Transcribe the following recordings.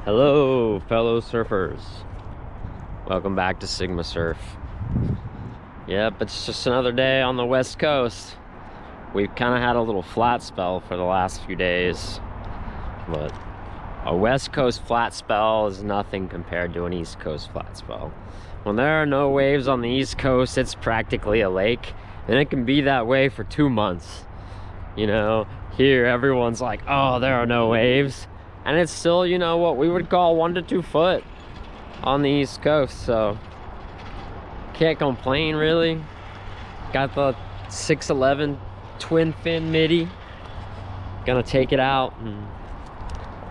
Hello, fellow surfers. Welcome back to Sigma Surf. Yep, it's just another day on the West Coast. We've kind of had a little flat spell for the last few days, but a West Coast flat spell is nothing compared to an East Coast flat spell. When there are no waves on the East Coast, it's practically a lake, and it can be that way for 2 months. You know, here everyone's like, oh, there are no waves. And it's still, you know, what we would call 1 to 2 foot on the East Coast, so can't complain really. Got the 611 twin fin midi. Gonna take it out and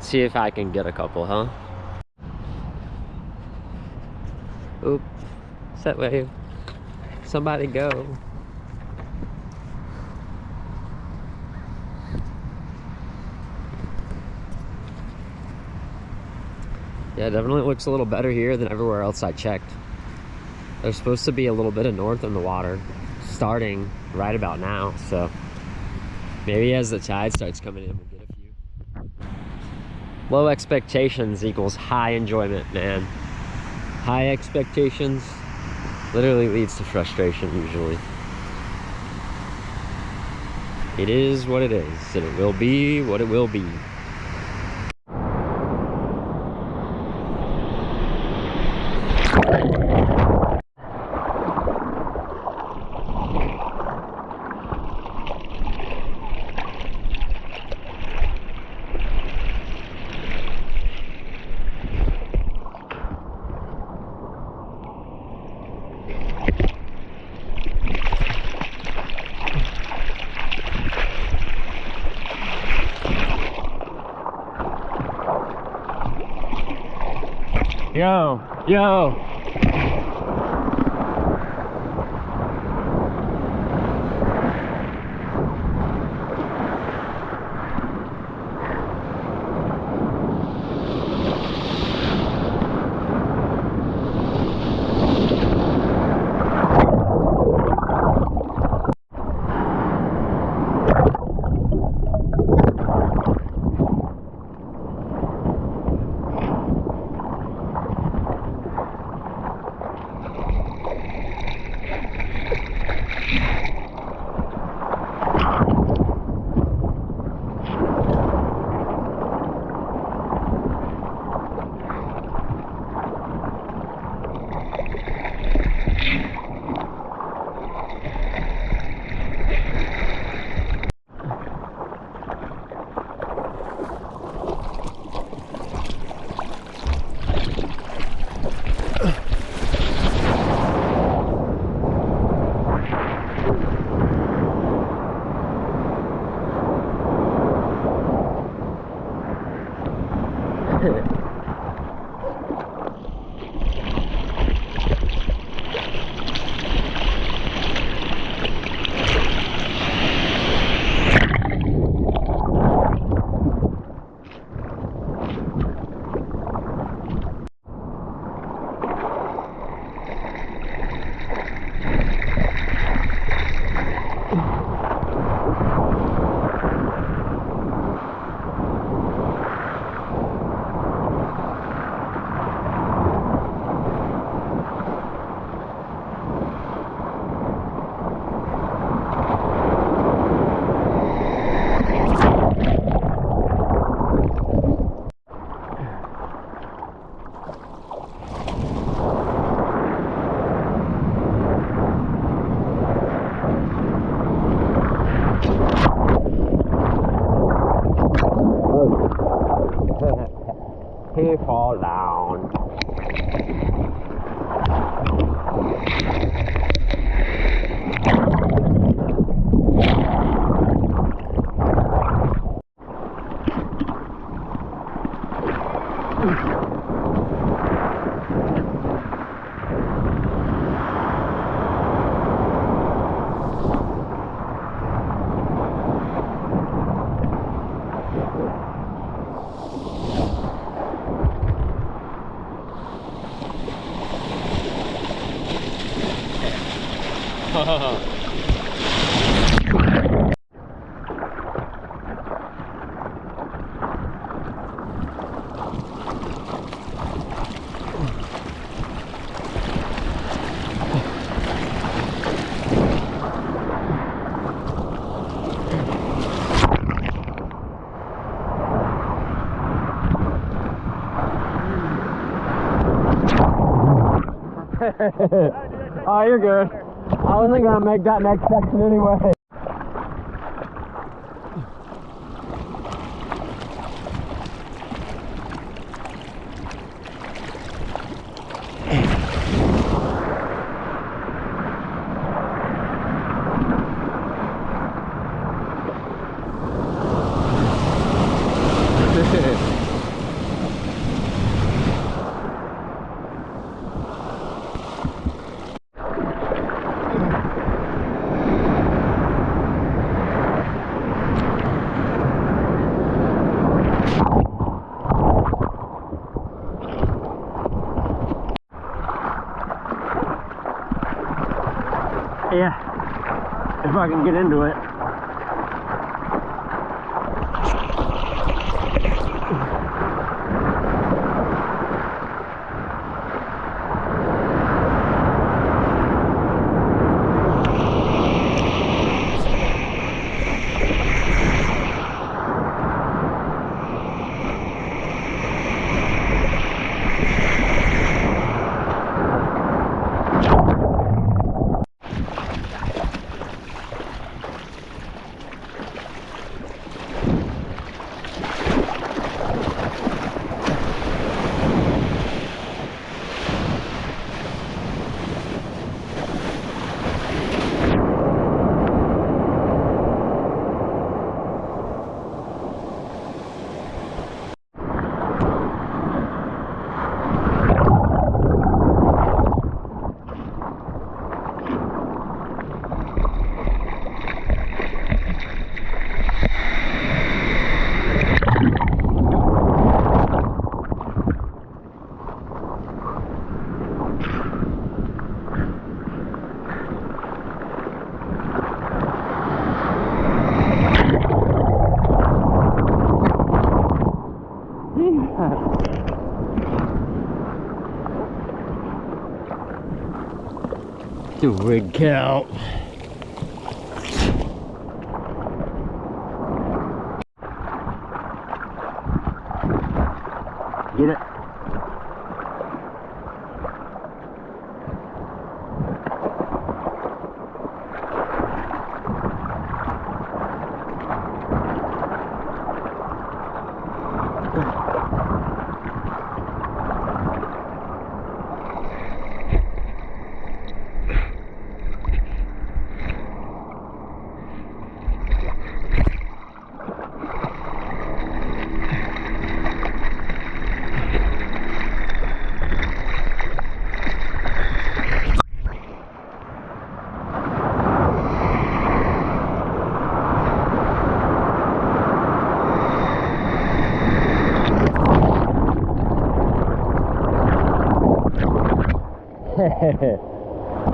see if I can get a couple, huh? Oop, set wave. Somebody go. Yeah, it definitely looks a little better here than everywhere else I checked. There's supposed to be a little bit of north in the water starting right about now, so maybe as the tide starts coming in, we'll get a few. Low expectations equals high enjoyment, man. High expectations literally leads to frustration usually. It is what it is, and it will be what it will be. Yo! He fall down. Oh, you're good. I wasn't gonna make that next section anyway. Yeah, if I can get into it. The rig count. Get it.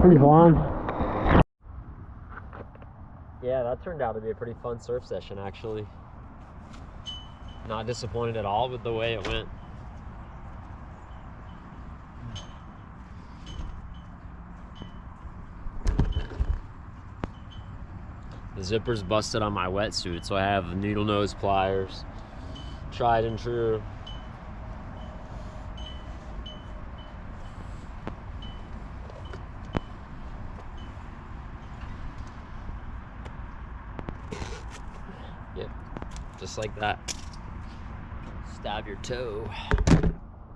Pretty fun. Yeah, that turned out to be a pretty fun surf session, actually. Not disappointed at all with the way it went. The zipper's busted on my wetsuit, so I have needle nose pliers. Tried and true. Yep, just like that. Stab your toe.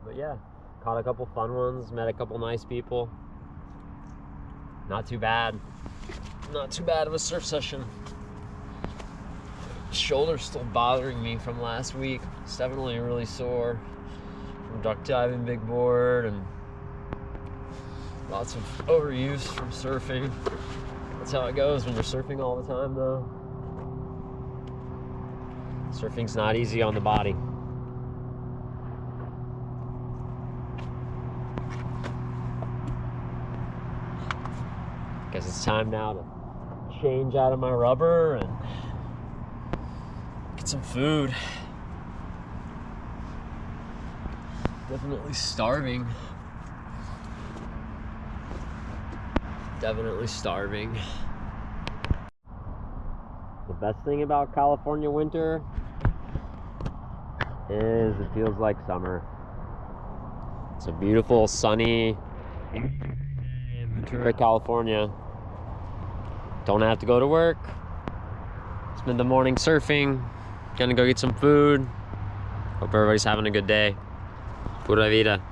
But yeah, caught a couple fun ones, met a couple nice people. Not too bad. Not too bad of a surf session. Shoulder's still bothering me from last week. It's definitely really sore from duck diving big board and lots of overuse from surfing. That's how it goes when you're surfing all the time, though. Surfing's not easy on the body. Guess it's time now to change out of my rubber and get some food. Definitely starving. Definitely starving. The best thing about California winter is it feels like summer. It's a beautiful, sunny Ventura, California. Don't have to go to work. Spend the morning surfing. Gonna go get some food. Hope everybody's having a good day. Pura vida.